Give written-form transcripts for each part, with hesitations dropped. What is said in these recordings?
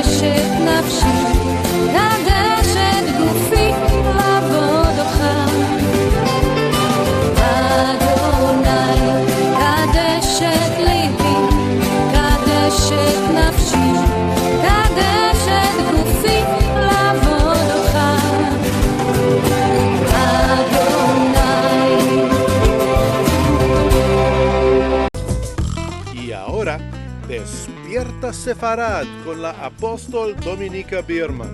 קדשת נפשי, קדשת גופי לעבוד אותך. אדוני, קדשת ליבי, קדשת נפשי, קדשת גופי לעבוד אותך. Y ahora, Despierta Sefarad con la apóstol Dominica Bierman.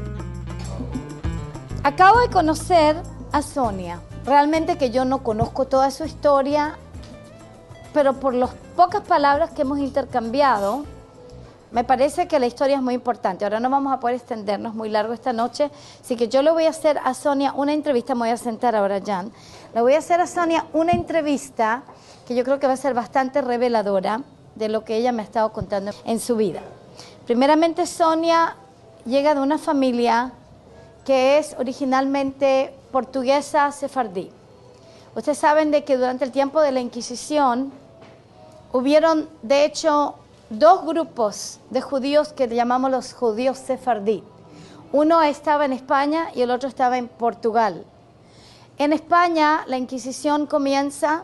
Acabo de conocer a Sonia. Realmente que yo no conozco toda su historia, pero por las pocas palabras que hemos intercambiado, me parece que la historia es muy importante. Ahora no vamos a poder extendernos muy largo esta noche, así que yo le voy a hacer a Sonia una entrevista. Me voy a sentar ahora, Jan. Le voy a hacer a Sonia una entrevista que yo creo que va a ser bastante reveladora de lo que ella me ha estado contando en su vida. Primeramente, Sonia llega de una familia que es originalmente portuguesa sefardí. Ustedes saben de que durante el tiempo de la Inquisición hubieron, de hecho, dos grupos de judíos que llamamos los judíos sefardí. Uno estaba en España y el otro estaba en Portugal. En España la Inquisición comienza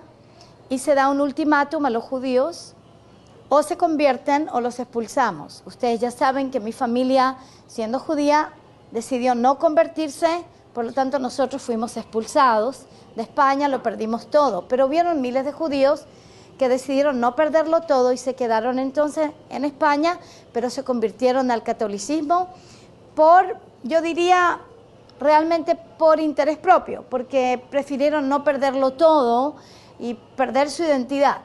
y se da un ultimátum a los judíos: o se convierten o los expulsamos. Ustedes ya saben que mi familia, siendo judía, decidió no convertirse, por lo tanto nosotros fuimos expulsados de España, lo perdimos todo. Pero hubieron miles de judíos que decidieron no perderlo todo y se quedaron entonces en España, pero se convirtieron al catolicismo por, yo diría, realmente por interés propio, porque prefirieron no perderlo todo y perder su identidad.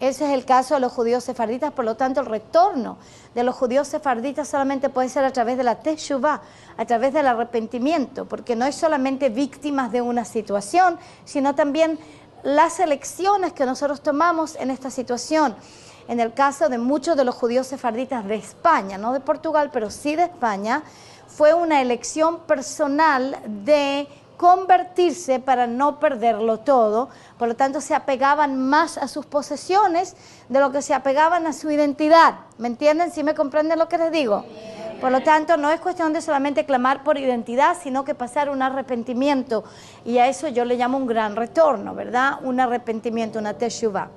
Ese es el caso de los judíos sefarditas. Por lo tanto, el retorno de los judíos sefarditas solamente puede ser a través de la teshuvá, a través del arrepentimiento, porque no es solamente víctimas de una situación, sino también las elecciones que nosotros tomamos en esta situación. En el caso de muchos de los judíos sefarditas de España, no de Portugal, pero sí de España, fue una elección personal de convertirse para no perderlo todo. Por lo tanto, se apegaban más a sus posesiones de lo que se apegaban a su identidad. ¿Me entienden? ¿Sí me comprenden lo que les digo? Por lo tanto, no es cuestión de solamente clamar por identidad, sino que pasar un arrepentimiento. Y a eso yo le llamo un gran retorno, ¿verdad? Un arrepentimiento, una teshuvá.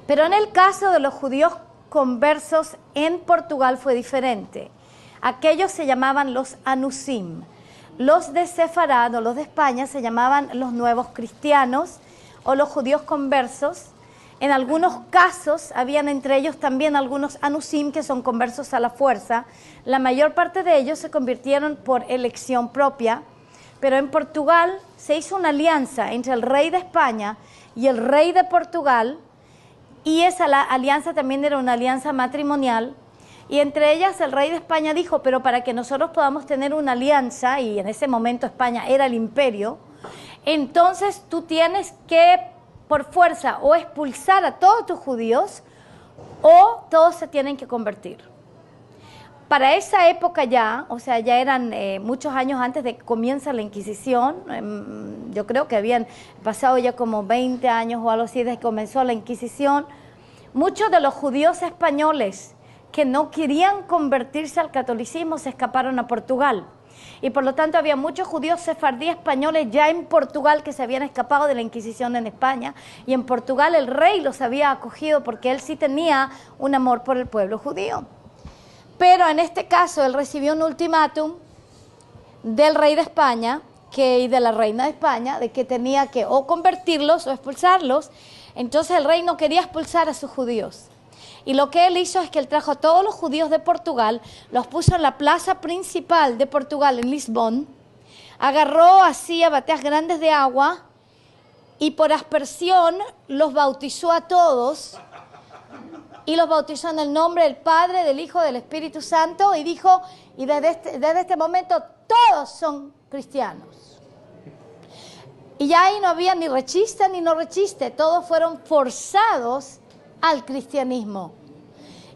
Pero en el caso de los judíos conversos en Portugal fue diferente. Aquellos se llamaban los anusim. Los de Sefarad o los de España se llamaban los nuevos cristianos o los judíos conversos. En algunos casos habían entre ellos también algunos anusim que son conversos a la fuerza. La mayor parte de ellos se convirtieron por elección propia, pero en Portugal se hizo una alianza entre el rey de España y el rey de Portugal, y esa alianza también era una alianza matrimonial. Y entre ellas el rey de España dijo: pero para que nosotros podamos tener una alianza, y en ese momento España era el imperio, entonces tú tienes que por fuerza o expulsar a todos tus judíos o todos se tienen que convertir. Para esa época ya, o sea, ya eran muchos años antes de que comienza la Inquisición, yo creo que habían pasado ya como 20 años o algo así desde que comenzó la Inquisición, muchos de los judíos españoles que no querían convertirse al catolicismo se escaparon a Portugal. Y por lo tanto había muchos judíos sefardí españoles ya en Portugal que se habían escapado de la Inquisición en España, y en Portugal el rey los había acogido porque él sí tenía un amor por el pueblo judío. Pero en este caso él recibió un ultimátum del rey de España y de la reina de España de que tenía que o convertirlos o expulsarlos. Entonces el rey no quería expulsar a sus judíos. Y lo que él hizo es que él trajo a todos los judíos de Portugal, los puso en la plaza principal de Portugal, en Lisbon, agarró así a bateas grandes de agua y por aspersión los bautizó a todos, y los bautizó en el nombre del Padre, del Hijo, del Espíritu Santo, y dijo: y desde este momento todos son cristianos. Y ya ahí no había ni rechiste ni no rechiste, todos fueron forzados al cristianismo.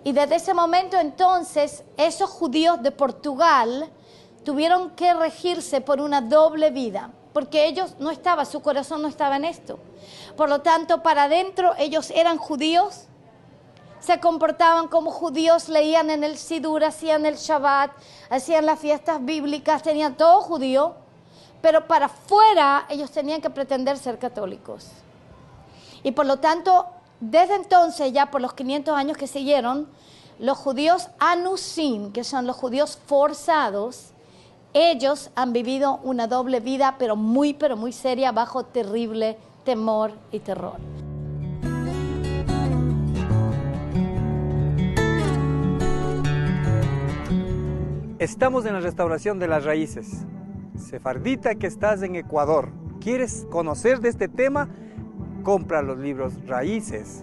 Y desde ese momento entonces esos judíos de Portugal tuvieron que regirse por una doble vida, porque ellos no estaban, su corazón no estaba en esto. Por lo tanto, para adentro ellos eran judíos, se comportaban como judíos, leían en el Sidur, hacían el Shabbat, hacían las fiestas bíblicas, tenían todo judío, pero para afuera ellos tenían que pretender ser católicos. Y por lo tanto, desde entonces, ya por los 500 años que siguieron, los judíos anusim, que son los judíos forzados, ellos han vivido una doble vida, pero muy seria, bajo terrible temor y terror. Estamos en la restauración de las raíces. Sefardita que estás en Ecuador, ¿quieres conocer de este tema? Compra los libros Raíces,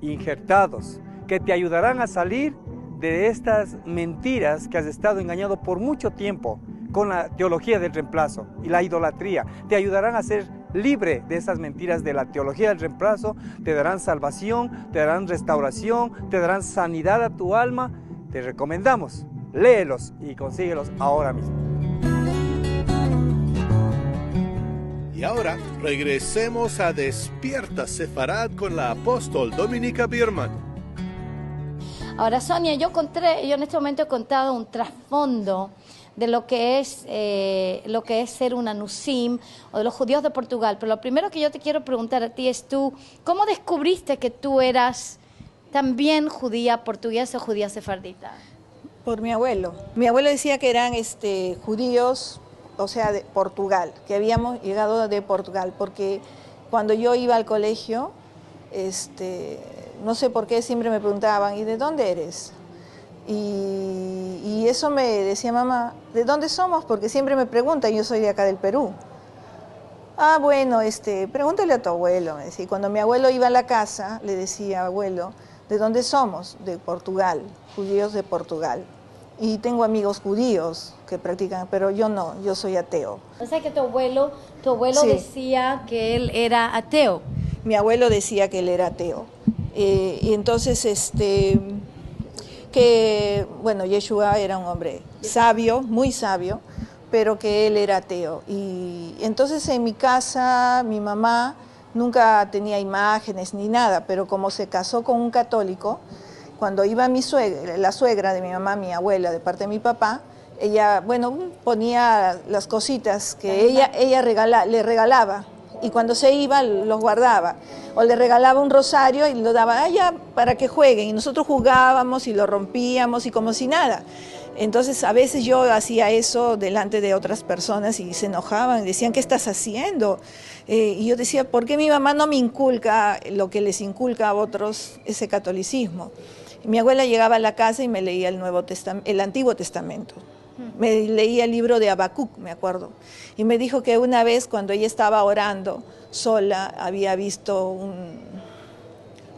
injertados, que te ayudarán a salir de estas mentiras que has estado engañado por mucho tiempo con la teología del reemplazo y la idolatría. Te ayudarán a ser libre de esas mentiras de la teología del reemplazo, te darán salvación, te darán restauración, te darán sanidad a tu alma. Te recomendamos, léelos y consíguelos ahora mismo. Y ahora regresemos a Despierta Sefarad con la apóstol Dominica Biermann. Ahora, Sonia, yo en este momento he contado un trasfondo de lo que es ser un anusim o de los judíos de Portugal. Pero lo primero que yo te quiero preguntar a ti es ¿cómo descubriste que tú eras también judía portuguesa o judía sefardita? Por mi abuelo. Mi abuelo decía que eran judíos, o sea, de Portugal, que habíamos llegado de Portugal, porque cuando yo iba al colegio, no sé por qué siempre me preguntaban, ¿y de dónde eres? Y eso me decía mamá, ¿de dónde somos? Porque siempre me preguntan, yo soy de acá del Perú. Ah, bueno, pregúntale a tu abuelo, me decía. Y cuando mi abuelo iba a la casa, le decía, abuelo, ¿de dónde somos? De Portugal, judíos de Portugal. Y tengo amigos judíos que practican, pero yo no, yo soy ateo. O sea que tu abuelo Sí. decía que él era ateo. Mi abuelo decía que él era ateo. Y entonces, que, bueno, Yeshua era un hombre sabio, muy sabio, pero que él era ateo. Y entonces en mi casa, mi mamá nunca tenía imágenes ni nada, pero como se casó con un católico, cuando iba la suegra de mi mamá, mi abuela, de parte de mi papá, ella, bueno, ponía las cositas que ella le regalaba. Y cuando se iba, los guardaba. O le regalaba un rosario y lo daba ya para que jueguen. Y nosotros jugábamos y lo rompíamos y como si nada. Entonces, a veces yo hacía eso delante de otras personas y se enojaban y decían, ¿qué estás haciendo? Y yo decía, ¿por qué mi mamá no me inculca lo que les inculca a otros, ese catolicismo? Y mi abuela llegaba a la casa y me leía el Antiguo Testamento. Me leía el libro de Habacuc, me acuerdo. Y me dijo que una vez cuando ella estaba orando sola, había visto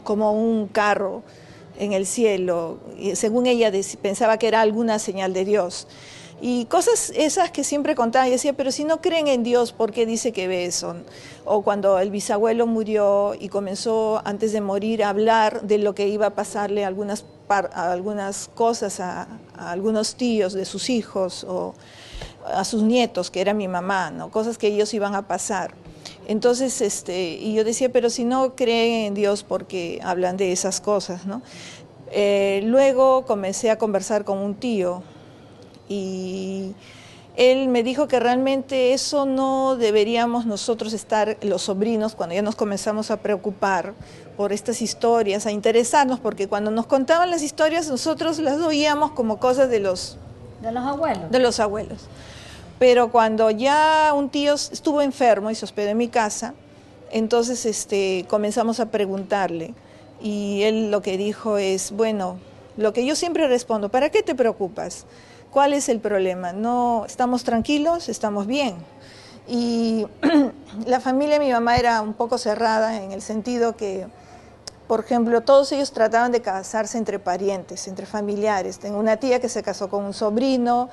como un carro en el cielo. Y según ella pensaba que era alguna señal de Dios. Y cosas esas que siempre contaba, y decía, pero si no creen en Dios, ¿por qué dice que ve eso? O cuando el bisabuelo murió y comenzó antes de morir a hablar de lo que iba a pasarle a algunas cosas a algunos tíos de sus hijos o a sus nietos, que era mi mamá, ¿no? Cosas que ellos iban a pasar. Entonces, y yo decía, pero si no creen en Dios, ¿por qué hablan de esas cosas, no? Luego comencé a conversar con un tío y él me dijo que realmente eso no deberíamos nosotros estar, los sobrinos, cuando ya nos comenzamos a preocupar por estas historias, a interesarnos, porque cuando nos contaban las historias nosotros las oíamos como cosas de los abuelos. De los abuelos. Pero cuando ya un tío estuvo enfermo y se hospedó en mi casa, entonces comenzamos a preguntarle y él lo que dijo es, bueno, lo que yo siempre respondo, ¿para qué te preocupas? ¿Cuál es el problema? No, estamos tranquilos, estamos bien. Y la familia de mi mamá era un poco cerrada en el sentido que, por ejemplo, todos ellos trataban de casarse entre parientes, entre familiares. Tengo una tía que se casó con un sobrino,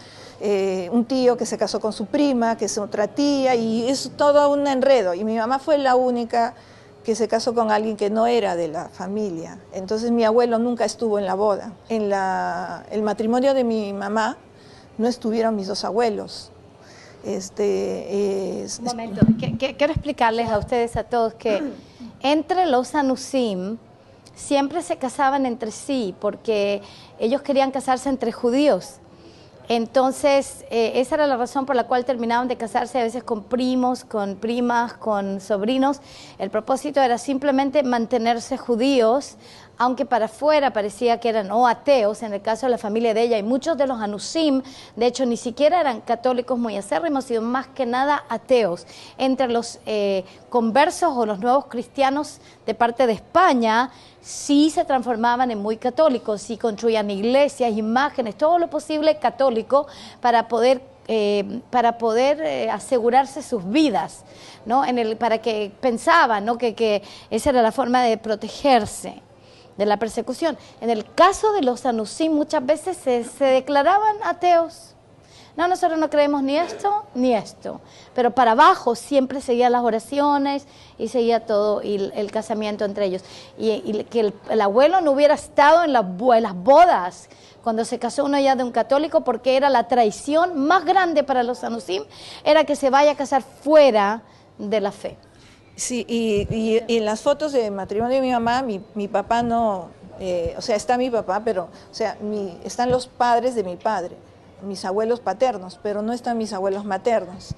un tío que se casó con su prima, que es otra tía, y es todo un enredo. Y mi mamá fue la única que se casó con alguien que no era de la familia. Entonces mi abuelo nunca estuvo en la boda. En el matrimonio de mi mamá no estuvieron mis dos abuelos. Un momento, quiero explicarles a ustedes, a todos, que entre los anusim siempre se casaban entre sí porque ellos querían casarse entre judíos. Entonces, esa era la razón por la cual terminaban de casarse a veces con primos, con primas, con sobrinos. El propósito era simplemente mantenerse judíos, aunque para afuera parecía que eran ateos, en el caso de la familia de ella. Y muchos de los anusim, de hecho, ni siquiera eran católicos muy acérrimos, sino más que nada ateos. Entre los conversos o los nuevos cristianos de parte de España, sí se transformaban en muy católicos, sí construían iglesias, imágenes, todo lo posible católico para poder asegurarse sus vidas, ¿no? Para que pensaban, ¿no? que esa era la forma de protegerse de la persecución. En el caso de los anusim muchas veces se declaraban ateos. No, nosotros no creemos ni esto ni esto, pero para abajo siempre seguían las oraciones y seguía todo el casamiento entre ellos. Y que el abuelo no hubiera estado en las bodas cuando se casó uno ya de un católico, porque era la traición más grande para los anusim, era que se vaya a casar fuera de la fe. Sí, y en las fotos de matrimonio de mi mamá, mi papá no, o sea, está mi papá, pero, o sea, están los padres de mi padre, mis abuelos paternos, pero no están mis abuelos maternos.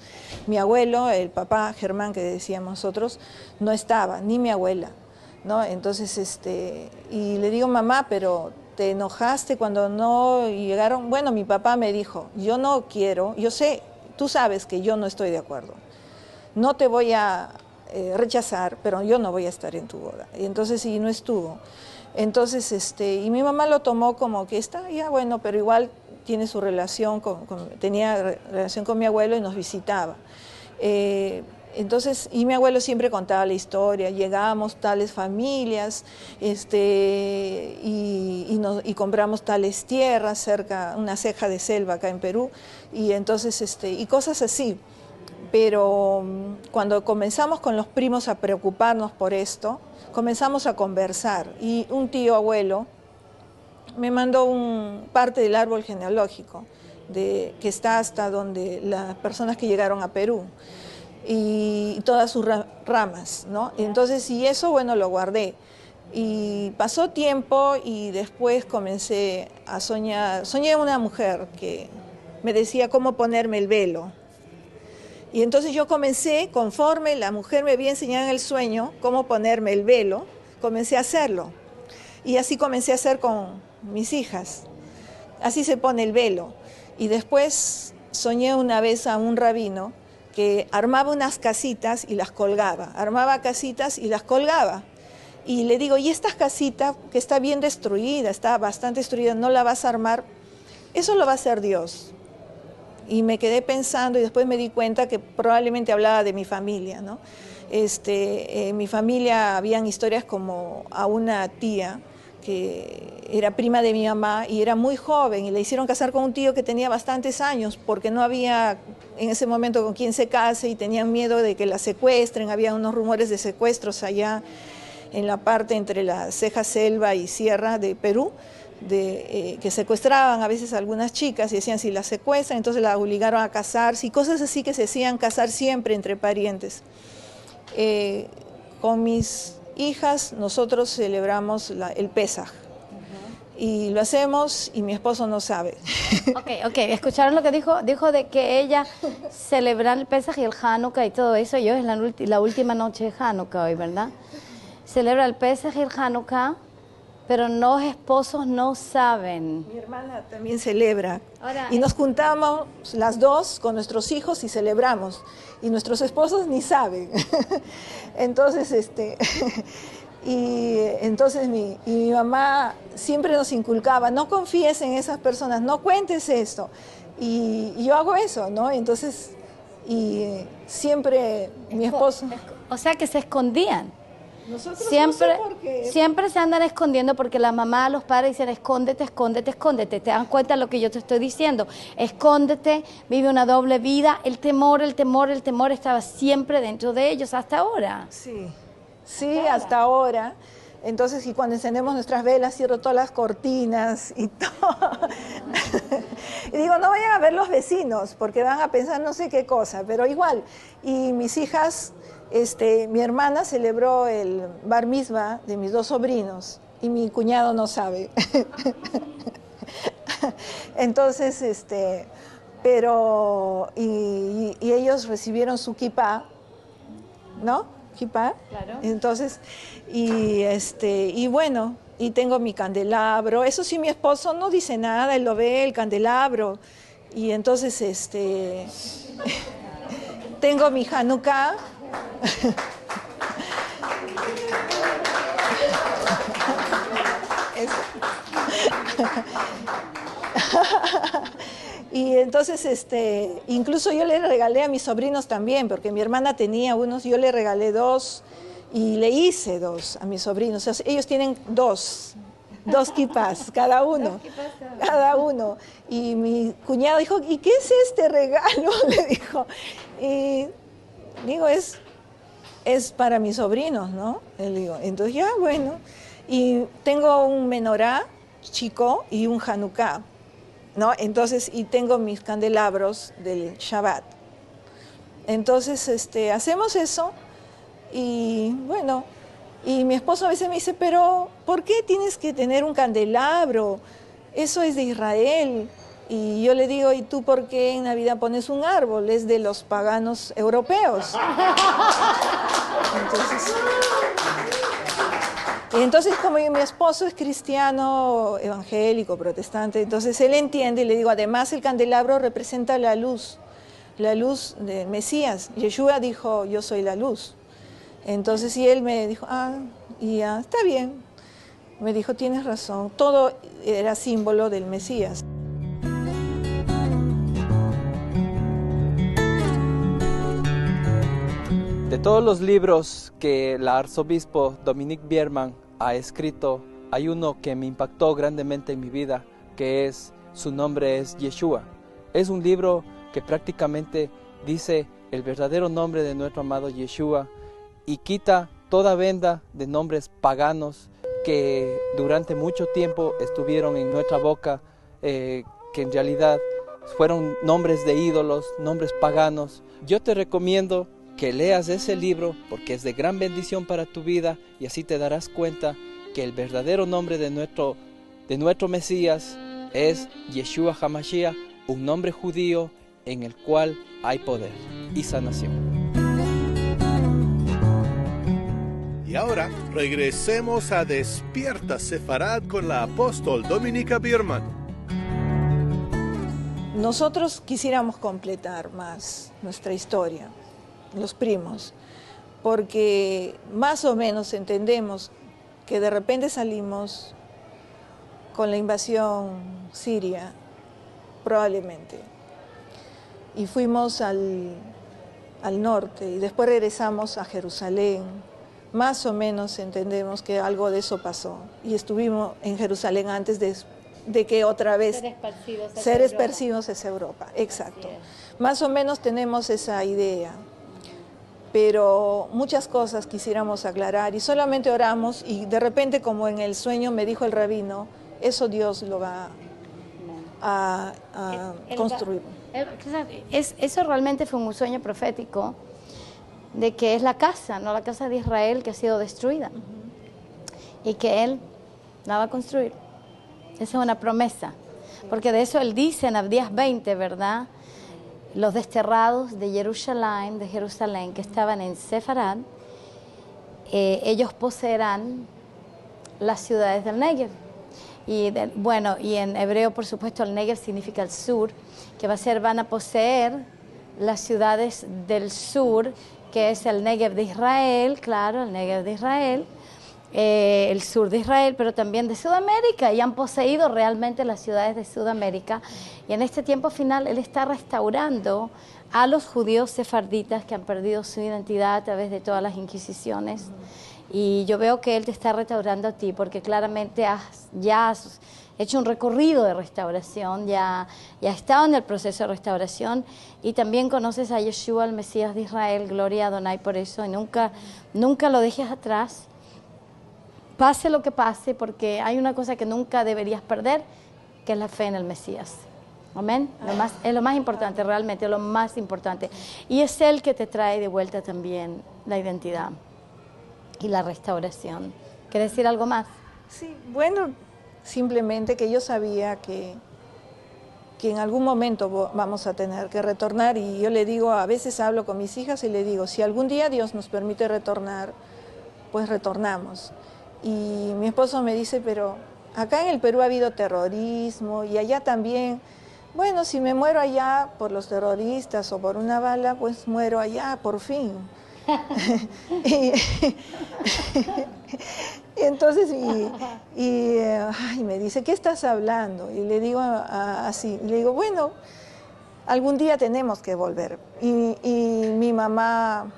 Mi abuelo, el papá Germán que decíamos nosotros, no estaba, ni mi abuela, ¿no? Entonces, y le digo, mamá, pero ¿te enojaste cuando no llegaron? Bueno, mi papá me dijo, yo no quiero, yo sé, tú sabes que yo no estoy de acuerdo, no te voy a rechazar, pero yo no voy a estar en tu boda. Y entonces, y no estuvo. Entonces, y mi mamá lo tomó como que está, ya bueno, pero igual tiene su relación, tenía relación con mi abuelo y nos visitaba. Entonces, y mi abuelo siempre contaba la historia, llegábamos tales familias, y compramos tales tierras cerca, una ceja de selva acá en Perú, y entonces, y cosas así. Pero cuando comenzamos con los primos a preocuparnos por esto, comenzamos a conversar, y un tío abuelo me mandó parte del árbol genealógico que está hasta donde las personas que llegaron a Perú y todas sus ramas, ¿no? Entonces, y eso, bueno, lo guardé. Y pasó tiempo y después comencé a soñar. Soñé una mujer que me decía cómo ponerme el velo. Y entonces yo comencé, conforme la mujer me había enseñado en el sueño cómo ponerme el velo, comencé a hacerlo. Y así comencé a hacer con mis hijas. Así se pone el velo. Y después soñé una vez a un rabino que armaba unas casitas y las colgaba. Armaba casitas y las colgaba. Y le digo, ¿y esta casita que está bien destruida, está bastante destruida, no la vas a armar? Eso lo va a hacer Dios. Y me quedé pensando y después me di cuenta que probablemente hablaba de mi familia, ¿no? En mi familia habían historias como a una tía que era prima de mi mamá y era muy joven y le hicieron casar con un tío que tenía bastantes años porque no había en ese momento con quién se case y tenían miedo de que la secuestren. Había unos rumores de secuestros allá en la parte entre la ceja, selva y sierra de Perú, que secuestraban a veces a algunas chicas y decían si las secuestran, entonces la obligaron a casarse y cosas así que se hacían casar siempre entre parientes. Con mis hijas nosotros celebramos el Pesaj y lo hacemos y mi esposo no sabe. Ok, ¿escucharon lo que dijo? Dijo de que ella celebra el Pesaj y el Hanukkah y todo eso, y hoy es la última noche de Hanukkah hoy, ¿verdad? Celebra el Pesaj y el Hanukkah, pero los esposos no saben. Mi hermana también celebra. Ahora, y nos juntamos las dos con nuestros hijos y celebramos. Y nuestros esposos ni saben. Entonces, entonces mi mamá siempre nos inculcaba, no confíes en esas personas, no cuentes esto. Y yo hago eso, ¿no? Entonces, siempre mi esposo... O sea que se escondían. Nosotros Siempre, no sé por qué. siempre se andan escondiendo porque la mamá, los padres dicen escóndete, escóndete, escóndete. ¿Te das cuenta de lo que yo te estoy diciendo? Escóndete, vive una doble vida. El temor estaba siempre dentro de ellos hasta ahora. Sí, hasta ahora. Entonces, y cuando encendemos nuestras velas, cierro todas las cortinas y todo. Y digo, no vayan a ver los vecinos porque van a pensar no sé qué cosa, pero igual. Y mis hijas... mi hermana celebró el bar mitzvah de mis dos sobrinos y mi cuñado no sabe. Entonces, pero, y ellos recibieron su kipá, ¿no? Kipá. Claro. Entonces, y bueno, y tengo mi candelabro. Eso sí, mi esposo no dice nada, él lo ve, el candelabro. Y entonces, tengo mi Hanukkah. Y entonces, incluso yo le regalé a mis sobrinos también, porque mi hermana tenía unos, yo le regalé 2 y le hice 2 a mis sobrinos. O sea, ellos tienen 2 kipás cada uno, cada uno. Y mi cuñado dijo, ¿y qué es este regalo? Le dijo. Y digo, es para mis sobrinos, ¿no? Le digo, entonces ya, bueno. Y tengo un menorá chico y un Hanukkah, ¿no? Entonces, y tengo mis candelabros del Shabbat. Entonces, hacemos eso y bueno, y mi esposo a veces me dice, pero ¿por qué tienes que tener un candelabro? Eso es de Israel. Y yo le digo, ¿y tú por qué en Navidad pones un árbol? Es de los paganos europeos. Entonces, como mi esposo es cristiano, evangélico, protestante, entonces él entiende y le digo, además el candelabro representa la luz del Mesías. Yeshua dijo, yo soy la luz. Entonces, y él me dijo, y ya, está bien. Me dijo, tienes razón, todo era símbolo del Mesías. De todos los libros que el arzobispo Dominique Bierman ha escrito, hay uno que me impactó grandemente en mi vida, que su nombre es Yeshua. Es un libro que prácticamente dice el verdadero nombre de nuestro amado Yeshua y quita toda venda de nombres paganos que durante mucho tiempo estuvieron en nuestra boca, que en realidad fueron nombres de ídolos, nombres paganos. Yo te recomiendo que leas ese libro porque es de gran bendición para tu vida y así te darás cuenta que el verdadero nombre de nuestro Mesías es Yeshua HaMashiach, un nombre judío en el cual hay poder y sanación. Y ahora regresemos a Despierta Sefarad con la apóstol Dominica Bierman. Nosotros quisiéramos completar más nuestra historia, los primos, porque más o menos entendemos que de repente salimos con la invasión siria, probablemente, y fuimos al norte y después regresamos a Jerusalén. Más o menos entendemos que algo de eso pasó y estuvimos en Jerusalén antes de que otra vez ser esparcidos hacia Europa. Exacto. Más o menos tenemos esa idea. Pero muchas cosas quisiéramos aclarar y solamente oramos y de repente, como en el sueño me dijo el rabino, eso Dios lo va a construir. Eso realmente fue un sueño profético de que es la casa, no la casa de Israel que ha sido destruida y que Él la va a construir. Esa es una promesa, porque de eso Él dice en Abdías 20, ¿verdad? Los desterrados de Jerusalén, que estaban en Sefarad, ellos poseerán las ciudades del Negev. Y en hebreo, por supuesto, el Negev significa el sur, que van a poseer las ciudades del sur, que es el Negev de Israel, claro, el Negev de Israel, el sur de Israel, pero también de Sudamérica, y han poseído realmente las ciudades de Sudamérica. Y en este tiempo final Él está restaurando a los judíos sefarditas que han perdido su identidad a través de todas las inquisiciones. Y yo veo que Él te está restaurando a ti, porque claramente ya has hecho un recorrido de restauración, ya has estado en el proceso de restauración, y también conoces a Yeshua, el Mesías de Israel. Gloria a Adonai por eso, y nunca lo dejes atrás. Pase lo que pase, porque hay una cosa que nunca deberías perder, que es la fe en el Mesías. Amén. Es lo más importante, realmente, lo más importante. Y es Él que te trae de vuelta también la identidad y la restauración. ¿Quieres decir algo más? Sí, bueno, simplemente que yo sabía que en algún momento vamos a tener que retornar, y yo le digo, a veces hablo con mis hijas y le digo, si algún día Dios nos permite retornar, pues retornamos. Y mi esposo me dice, pero acá en el Perú ha habido terrorismo y allá también. Bueno, si me muero allá por los terroristas o por una bala, pues muero allá, por fin. y entonces, ay, me dice, ¿qué estás hablando? Y le digo así, le digo, bueno, algún día tenemos que volver. Y mi mamá,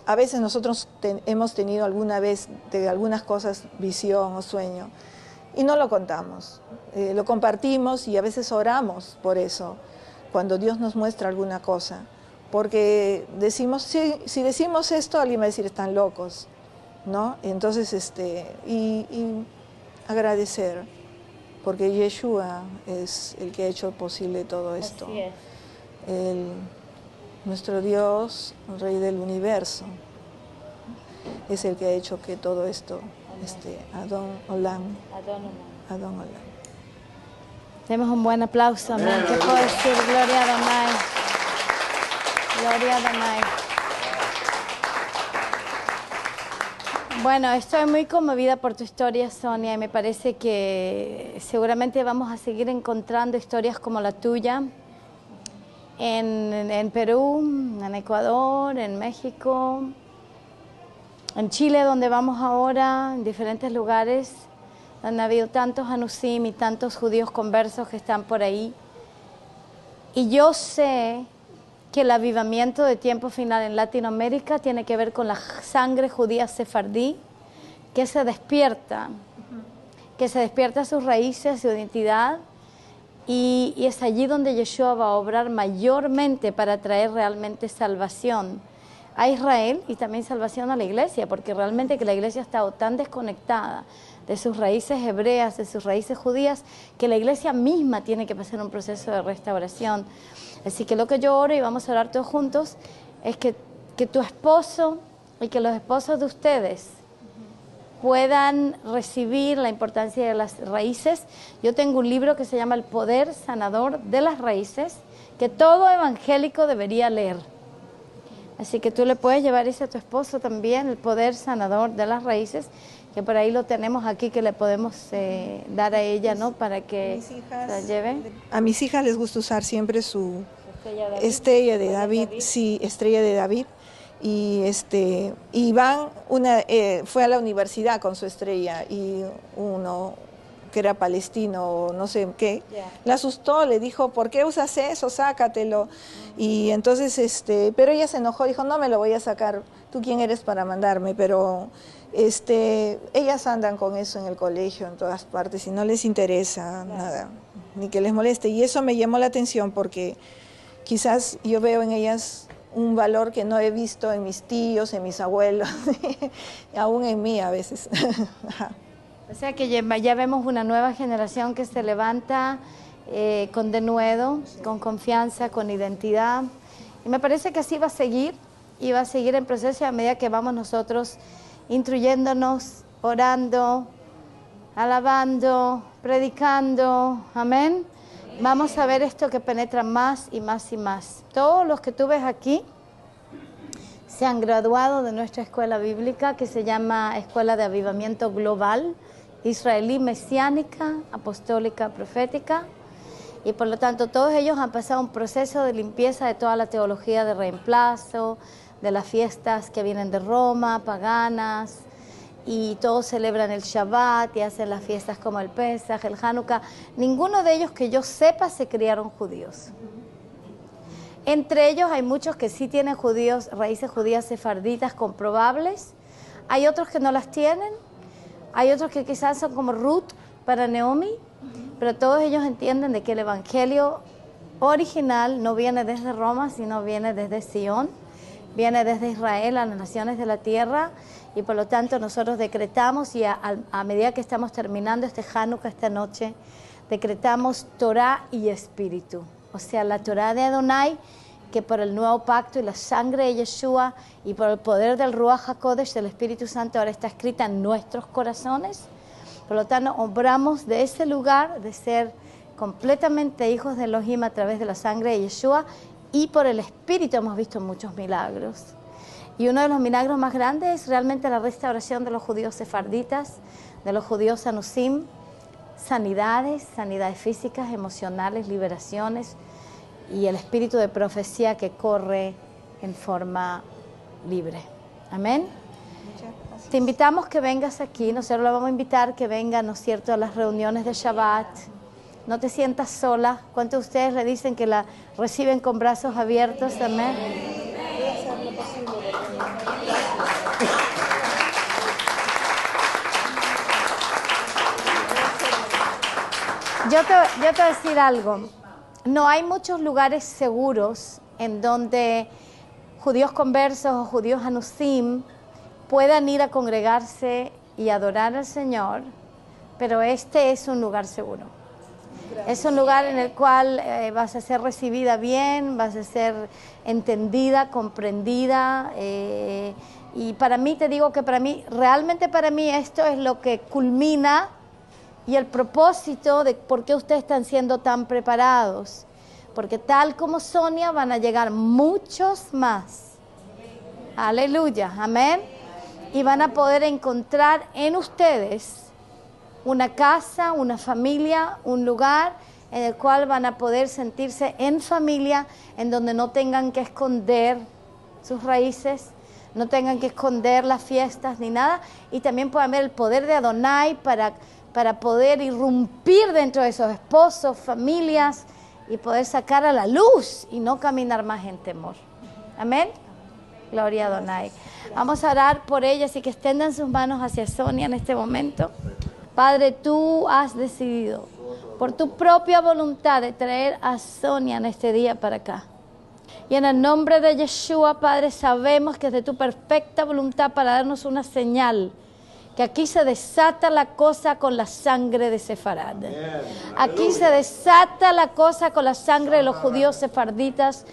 a veces nosotros hemos tenido alguna vez de algunas cosas visión o sueño, y no lo contamos, lo compartimos y a veces oramos por eso, cuando Dios nos muestra alguna cosa. Porque decimos, si decimos esto, alguien va a decir, están locos, ¿no? Entonces, y agradecer, porque Yeshua es el que ha hecho posible todo esto. Así es. Nuestro Dios, el Rey del Universo, es el que ha hecho que todo esto, Adon Olam. Adon Olam. Demos un buen aplauso, amén. ¿Qué puedo decir? Gloria a Adonai. Gloria a Adonai. Bueno, estoy muy conmovida por tu historia, Sonia, y me parece que seguramente vamos a seguir encontrando historias como la tuya en Perú, en Ecuador, en México, en Chile, donde vamos ahora, en diferentes lugares, donde ha habido tantos anusim y tantos judíos conversos que están por ahí. Y yo sé que el avivamiento de tiempo final en Latinoamérica tiene que ver con la sangre judía sefardí, que se despierta sus raíces, su identidad, y es allí donde Yeshua va a obrar mayormente para traer realmente salvación a Israel y también salvación a la iglesia, porque realmente que la iglesia ha estado tan desconectada de sus raíces hebreas, de sus raíces judías, que la iglesia misma tiene que pasar un proceso de restauración. Así que lo que yo oro, y vamos a orar todos juntos, es que tu esposo y que los esposos de ustedes puedan recibir la importancia de las raíces. Yo tengo un libro que se llama El Poder Sanador de las Raíces, que todo evangélico debería leer. Así que tú le puedes llevar ese a tu esposo también, El Poder Sanador de las Raíces, que por ahí lo tenemos aquí, que le podemos dar a ella, ¿no? Para que la lleve. A mis hijas les gusta usar siempre su estrella de David, sí, estrella de David. Y Iván fue a la universidad con su estrella, y uno que era palestino o no sé qué, le asustó, le dijo, ¿por qué usas eso? Sácatelo. Y entonces, pero ella se enojó, dijo, no me lo voy a sacar, ¿tú quién eres para mandarme? Pero ellas andan con eso en el colegio, en todas partes, y no les interesa nada, ni que les moleste. Y eso me llamó la atención porque quizás yo veo en ellas un valor que no he visto en mis tíos, en mis abuelos, aún en mí a veces. O sea que ya vemos una nueva generación que se levanta con denuedo, con confianza, con identidad. Y me parece que así va a seguir, y va a seguir en proceso a medida que vamos nosotros instruyéndonos, orando, alabando, predicando. Amén. Vamos a ver esto que penetra más y más y más. Todos los que tú ves aquí se han graduado de nuestra escuela bíblica, que se llama Escuela de Avivamiento Global, israelí, mesiánica, apostólica, profética. Y por lo tanto todos ellos han pasado un proceso de limpieza de toda la teología de reemplazo, de las fiestas que vienen de Roma, paganas, y todos celebran el Shabbat y hacen las fiestas como el Pesaj, el Hanukkah. Ninguno de ellos que yo sepa se criaron judíos. Entre ellos hay muchos que sí tienen raíces judías sefarditas comprobables. Hay otros que no las tienen. Hay otros que quizás son como Ruth para Naomi. Pero todos ellos entienden de que el evangelio original no viene desde Roma, sino viene desde Sion. Viene desde Israel a las naciones de la tierra, y por lo tanto nosotros decretamos, y a medida que estamos terminando este Hanukkah esta noche, decretamos Torah y Espíritu. O sea, la Torah de Adonai, que por el nuevo pacto y la sangre de Yeshua y por el poder del Ruach HaKodesh, del Espíritu Santo, ahora está escrita en nuestros corazones. Por lo tanto, obramos de ese lugar de ser completamente hijos de Elohim a través de la sangre de Yeshua, y por el Espíritu hemos visto muchos milagros. Y uno de los milagros más grandes es realmente la restauración de los judíos sefarditas, de los judíos anusim, sanidades físicas, emocionales, liberaciones, y el espíritu de profecía que corre en forma libre. Amén. Te invitamos que vengas aquí, nosotros la vamos a invitar que venga, ¿no es cierto?, a las reuniones de Shabbat. No te sientas sola. ¿Cuántos de ustedes le dicen que la reciben con brazos abiertos? Amén. Yo te voy a decir algo. No hay muchos lugares seguros en donde judíos conversos o judíos anusim puedan ir a congregarse y adorar al Señor, pero este es un lugar seguro. Es un lugar en el cual vas a ser recibida bien, vas a ser entendida, comprendida, y para mí, te digo que realmente para mí esto es lo que culmina y el propósito de por qué ustedes están siendo tan preparados, porque tal como Sonia van a llegar muchos más. Aleluya, amén. Y van a poder encontrar en ustedes una casa, una familia, un lugar en el cual van a poder sentirse en familia, en donde no tengan que esconder sus raíces, no tengan que esconder las fiestas ni nada, y también puedan ver el poder de Adonai para poder irrumpir dentro de esos esposos, familias, y poder sacar a la luz y no caminar más en temor. Amén. Gloria a Adonai. Vamos a orar por ellas y que extendan sus manos hacia Sonia en este momento. Padre, tú has decidido por tu propia voluntad de traer a Sonia en este día para acá. Y en el nombre de Yeshua, Padre, sabemos que es de tu perfecta voluntad para darnos una señal, que aquí se desata la cosa con la sangre de Sefarad. Aquí se desata la cosa con la sangre de los judíos sefarditas.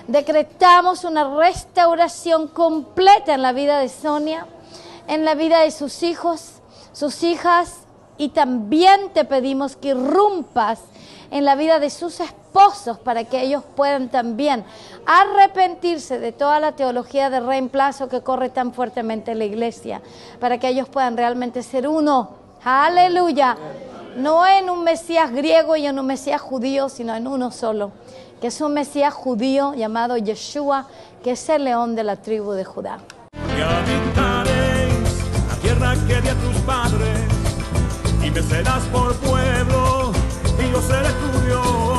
Decretamos una restauración completa en la vida de Sonia, en la vida de sus hijos, sus hijas, y también te pedimos que irrumpas en la vida de sus esposos para que ellos puedan también arrepentirse de toda la teología de reemplazo que corre tan fuertemente en la iglesia, para que ellos puedan realmente ser uno. Aleluya. No en un Mesías griego y en un Mesías judío, sino en uno solo, que es un Mesías judío llamado Yeshua, que es el león de la tribu de Judá. Y habitaréis la tierra que di a tus padres, y me serás por pueblo, y yo seré tu Dios.